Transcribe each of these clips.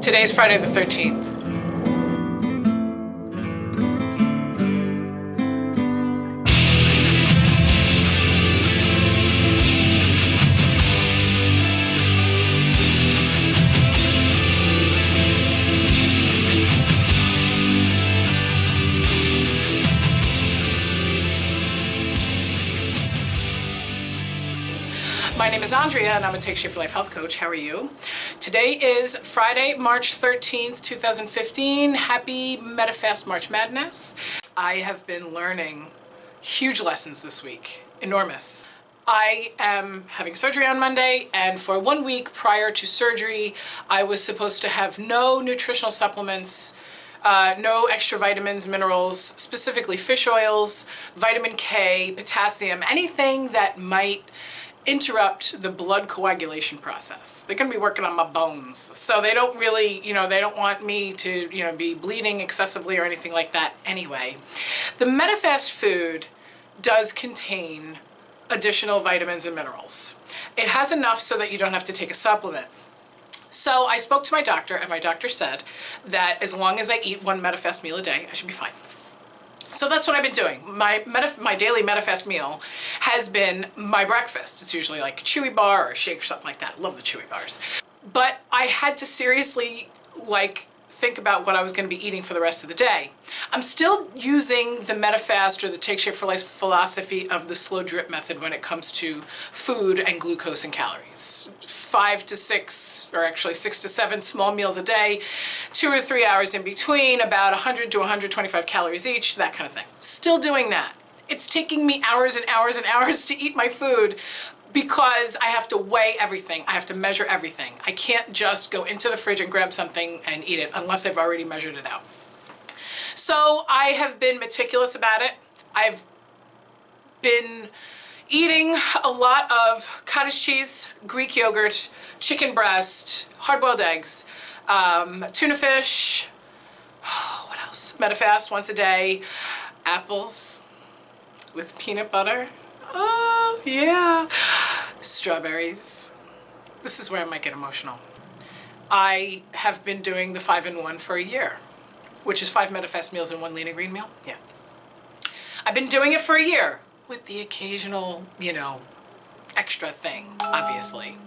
Today's Friday the 13th. My name is Andrea and I'm a Take Shape for Life health coach. How are you? Today is Friday, March 13th, 2015. Happy Medifast March Madness. I have been learning huge lessons this week. Enormous. I am having surgery on Monday, and for 1 week prior to surgery, I was supposed to have no nutritional supplements, no extra vitamins, minerals, specifically fish oils, vitamin K, potassium, anything that might interrupt the blood coagulation process. They're going to be working on my bones. So they don't really, they don't want me to, be bleeding excessively or anything like that anyway. The Medifast food does contain additional vitamins and minerals. It has enough so that you don't have to take a supplement. So I spoke to my doctor, and my doctor said that as long as I eat one Medifast meal a day, I should be fine. So that's what I've been doing. My daily Medifast meal has been my breakfast. It's usually like a chewy bar or a shake or something like that. Love the chewy bars. But I had to seriously think about what I was going to be eating for the rest of the day. I'm still using the Medifast or the Take Shape for Life philosophy of the slow drip method when it comes to food and glucose and calories. 5 to 6, or actually 6 to 7 small meals a day, 2 or 3 hours in between, about 100 to 125 calories each, that kind of thing. Still doing that. It's taking me hours and hours and hours to eat my food because I have to weigh everything. I have to measure everything. I can't just go into the fridge and grab something and eat it unless I've already measured it out. So I have been meticulous about it. I've been eating a lot of cottage cheese, Greek yogurt, chicken breast, hard-boiled eggs, tuna fish, what else? Medifast once a day, apples with peanut butter. Oh, yeah. Strawberries. This is where I might get emotional. I have been doing the 5-in-1 for a year, which is 5 Medifast meals and 1 lean and green meal. Yeah. I've been doing it for a year with the occasional, extra thing, obviously.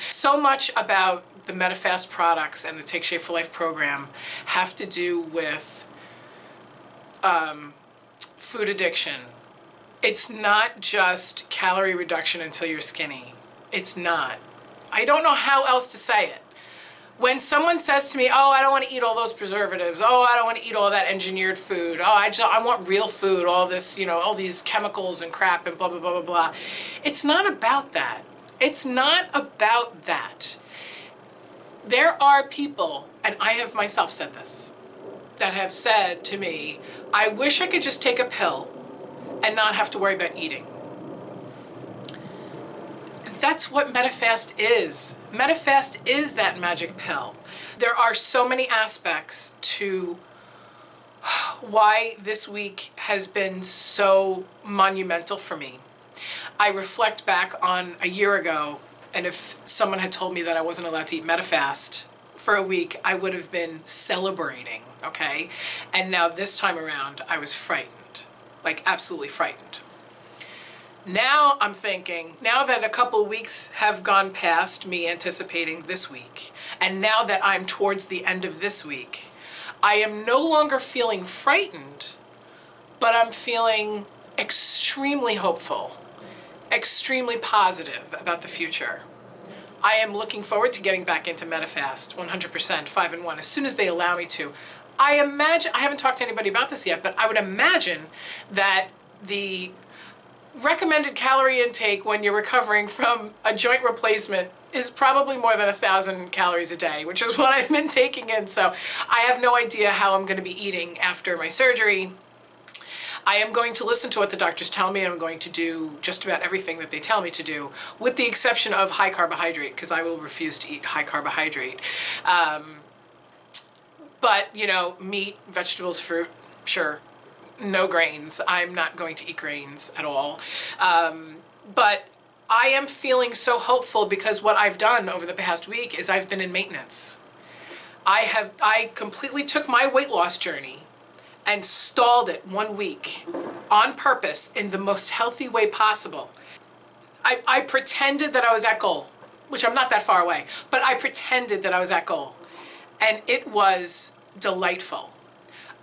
So much about the Medifast products and the Take Shape for Life program have to do with food addiction. It's not just calorie reduction until you're skinny. It's not. I don't know how else to say it. When someone says to me, oh, I don't want to eat all those preservatives, oh, I don't want to eat all that engineered food, oh, I want real food, all this, all these chemicals and crap and blah, blah, blah, blah, blah. It's not about that. It's not about that. There are people, and I have myself said this, that have said to me, I wish I could just take a pill and not have to worry about eating. That's what Medifast is. Medifast is that magic pill. There are so many aspects to why this week has been so monumental for me. I reflect back on a year ago, and if someone had told me that I wasn't allowed to eat Medifast for a week, I would have been celebrating, okay? And now this time around, I was frightened. Absolutely frightened. Now I'm thinking, now that a couple weeks have gone past me anticipating this week, and now that I'm towards the end of this week, I am no longer feeling frightened, but I'm feeling extremely hopeful, extremely positive about the future. I am looking forward to getting back into Medifast 100%, 5-in-1, as soon as they allow me to. I haven't talked to anybody about this yet, but I would imagine that the recommended calorie intake when you're recovering from a joint replacement is probably more than 1,000 calories a day, which is what I've been taking in. So I have no idea how I'm going to be eating after my surgery. I am going to listen to what the doctors tell me, and I'm going to do just about everything that they tell me to do, with the exception of high carbohydrate, because I will refuse to eat high carbohydrate. But, meat, vegetables, fruit, sure. No grains. I'm not going to eat grains at all. But I am feeling so hopeful because what I've done over the past week is I've been in maintenance. I completely took my weight loss journey and stalled it 1 week on purpose in the most healthy way possible. I pretended that I was at goal, which I'm not that far away, but I pretended that I was at goal. And it was delightful.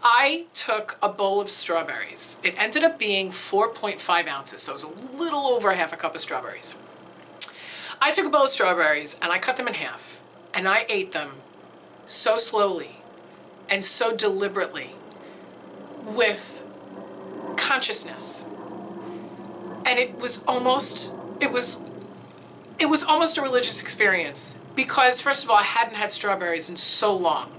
I took a bowl of strawberries. It ended up being 4.5 ounces, so it was a little over half a cup of strawberries. I took a bowl of strawberries and I cut them in half, and I ate them so slowly and so deliberately with consciousness. And it was almost a religious experience, because first of all, I hadn't had strawberries in so long.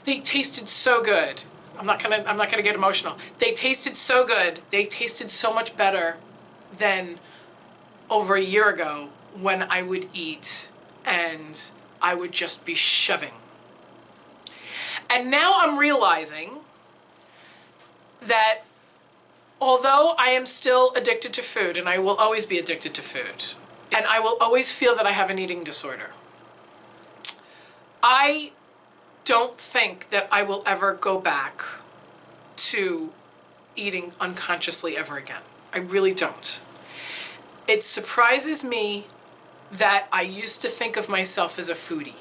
They tasted so good. I'm not gonna get emotional. They tasted so good. They tasted so much better than over a year ago, when I would eat and I would just be shoving. And now I'm realizing that although I am still addicted to food, and I will always be addicted to food, and I will always feel that I have an eating disorder, I don't think that I will ever go back to eating unconsciously ever again. I really don't. It surprises me that I used to think of myself as a foodie.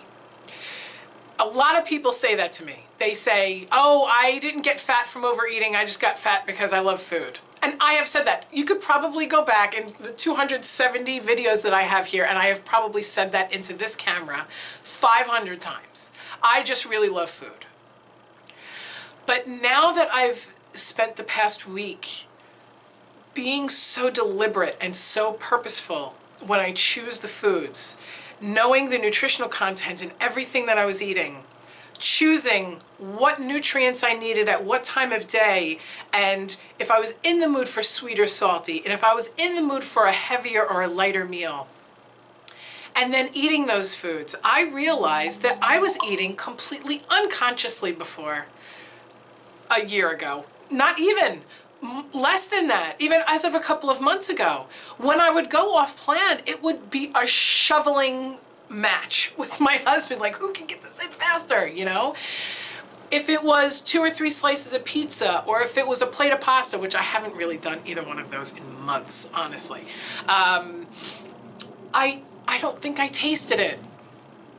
A lot of people say that to me. They say, oh, I didn't get fat from overeating, I just got fat because I love food. And I have said that. You could probably go back in the 270 videos that I have here, and I have probably said that into this camera 500 times. I just really love food. But now that I've spent the past week being so deliberate and so purposeful when I choose the foods, knowing the nutritional content in everything that I was eating, choosing what nutrients I needed at what time of day, and if I was in the mood for sweet or salty, and if I was in the mood for a heavier or a lighter meal, and then eating those foods, I realized that I was eating completely unconsciously before a year ago. Not even. Less than that, even as of a couple of months ago. When I would go off plan, it would be a shoveling match with my husband, like, who can get this in faster, you know? If it was 2 or 3 slices of pizza, or if it was a plate of pasta, which I haven't really done either one of those in months, honestly. I don't think I tasted it.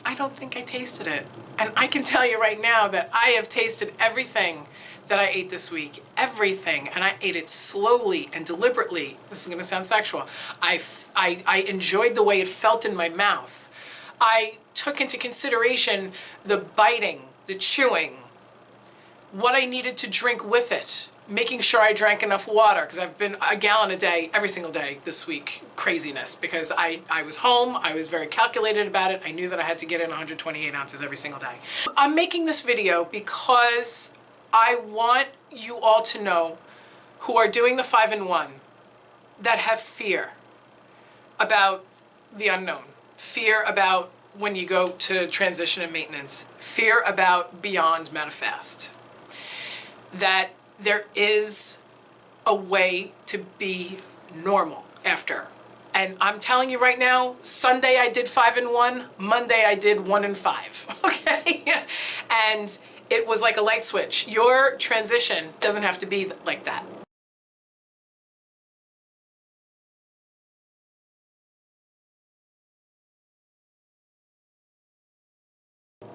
I don't think I tasted it. And I can tell you right now that I have tasted everything that I ate this week, everything, and I ate it slowly and deliberately. This is gonna sound sexual. I enjoyed the way it felt in my mouth. I took into consideration the biting, the chewing, what I needed to drink with it, making sure I drank enough water, because I've been a gallon a day, every single day this week, craziness, because I was home, I was very calculated about it, I knew that I had to get in 128 ounces every single day. I'm making this video because I want you all to know, who are doing the 5-in-1, that have fear about the unknown, fear about when you go to transition and maintenance, fear about beyond Medifast, that there is a way to be normal after. And I'm telling you right now, Sunday I did 5-in-1, Monday I did 1-in-5, okay? And it was like a light switch. Your transition doesn't have to be like that.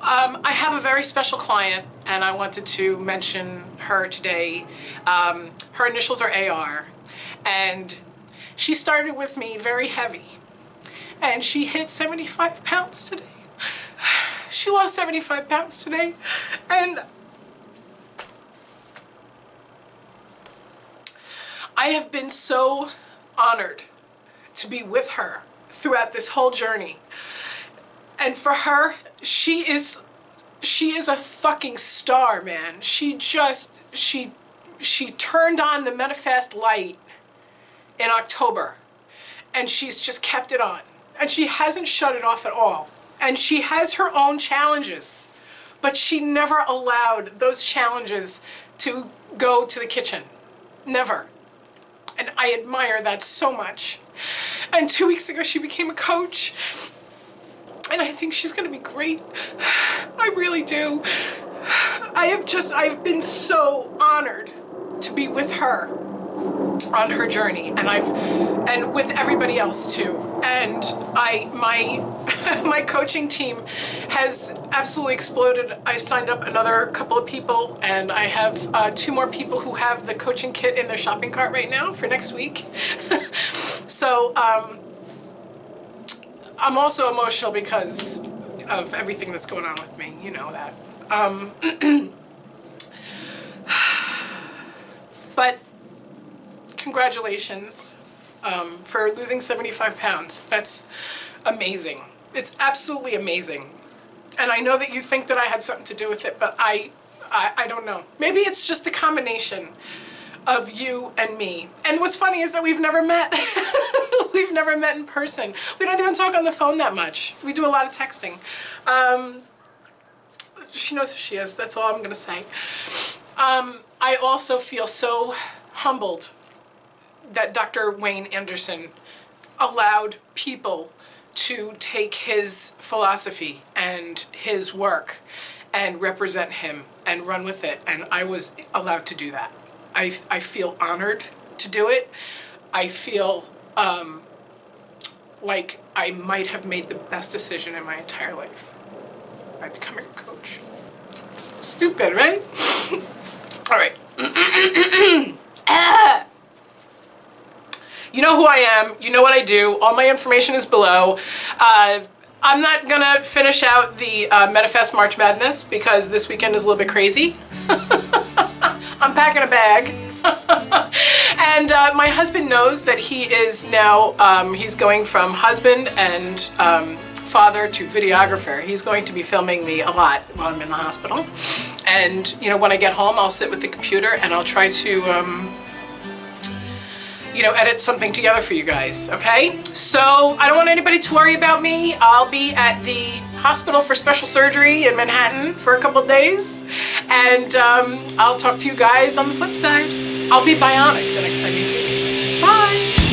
I have a very special client, and I wanted to mention her today. Her initials are AR, and she started with me very heavy, and she hit 75 pounds today. She lost 75 pounds today, and I have been so honored to be with her throughout this whole journey. And for her, she is a fucking star, man. She turned on the Medifast light in October, and she's just kept it on, and she hasn't shut it off at all. And she has her own challenges, but she never allowed those challenges to go to the kitchen. Never. And I admire that so much. And 2 weeks ago, she became a coach. And I think she's gonna be great. I really do. I've been so honored to be with her on her journey, and with everybody else too. And my coaching team has absolutely exploded. I signed up another couple of people, and I have 2 more people who have the coaching kit in their shopping cart right now for next week. So I'm also emotional because of everything that's going on with me. You know that. But congratulations for losing 75 pounds. That's amazing. It's absolutely amazing. And I know that you think that I had something to do with it, but I don't know. Maybe it's just the combination of you and me. And what's funny is that we've never met. We've never met in person. We don't even talk on the phone that much. We do a lot of texting. She knows who she is. That's all I'm going to say. I also feel so humbled that Dr. Wayne Anderson allowed people to take his philosophy and his work and represent him and run with it. And I was allowed to do that. I feel honored to do it. I feel like I might have made the best decision in my entire life by becoming a coach. It's stupid, right? All right. You know who I am. You know what I do. All my information is below. I'm not going to finish out the Medifast March Madness because this weekend is a little bit crazy. I'm packing a bag. And my husband knows that he is now, he's going from husband and father to videographer. He's going to be filming me a lot while I'm in the hospital. And, you know, when I get home, I'll sit with the computer and I'll try to, you know, edit something together for you guys, okay? So I don't want anybody to worry about me. I'll be at the hospital for special surgery in Manhattan for a couple of days. And I'll talk to you guys on the flip side. I'll be bionic the next time you see me. Bye.